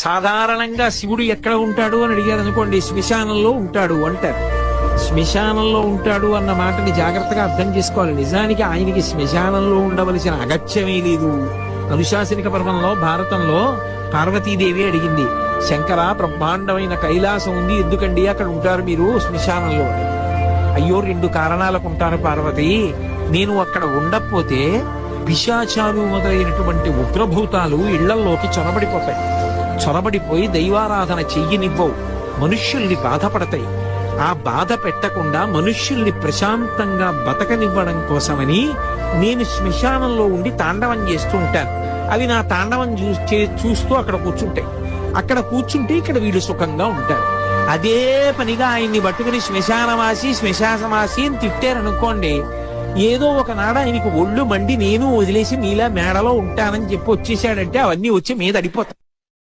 సాధారణంగా శివుడు ఎక్కడ ఉంటాడు అని అడిగారు అనుకోండి, శ్మశానంలో ఉంటాడు అంటారు. శ్మశానంలో ఉంటాడు అన్న మాటని జాగ్రత్తగా అర్థం చేసుకోవాలి. నిజానికి ఆయనకి శ్మశానంలో ఉండవలసిన అగత్యమే లేదు. అనుశాసనిక పర్వంలో భారతంలో పార్వతీదేవి అడిగింది, శంకర బ్రహ్మాండమైన కైలాసం ఉంది, ఎందుకండి అక్కడ ఉంటారు మీరు శ్మశానంలో? అయ్యో 2 కారణాలకు ఉంటారు పార్వతి. నేను అక్కడ ఉండకపోతే పిశాచాలు మొదలైనటువంటి ఉగ్రభూతాలు ఇళ్లల్లోకి చొరబడిపోతాయి. చొరబడిపోయి దైవారాధన చెయ్యనివ్వవు, మనుష్యుల్ని బాధపడతాయి. ఆ బాధ పెట్టకుండా మనుష్యుల్ని ప్రశాంతంగా బతకనివ్వడం కోసమని నేను శ్మశానంలో ఉండి తాండవం చేస్తూ ఉంటాను. అవి నా తాండవం చూస్తూ అక్కడ కూర్చుంటాయి. అక్కడ కూర్చుంటే ఇక్కడ వీళ్ళు సుఖంగా ఉంటారు. అదే పనిగా ఆయన్ని పట్టుకుని శ్మశానవాసి అని తిట్టారనుకోండి, ఏదో ఒకనాడు ఆయనకి ఒళ్ళు మండి నేను వదిలేసి మీలా మేడలో ఉంటానని చెప్పి వచ్చేసాడంటే అవన్నీ వచ్చి మీద అడిపోతాయి.